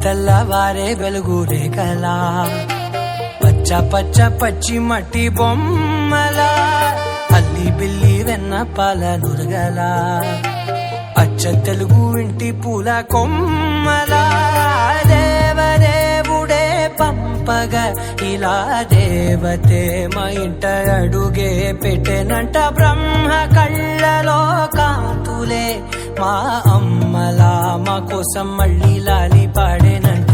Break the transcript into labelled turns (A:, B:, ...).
A: తెల్లవారే వెలుగు రేఖలా పచ్చ పచ్చ పచ్చి మట్టి బొమ్మలా అల్లి బిల్లి వెన్న పాల నురగలా అచ్చ తెలుగు ఇంటి పూల కొమ్మలా దేవదేవుడే పంపగా ఇలా దేవతే మా ఇంట అడుగే పెట్టెనంట బ్రహ్మ కళ్ళలో కాంతులే మా అమ్మలా మా కోసం మళ్ళీ లాలి పాడేనంట.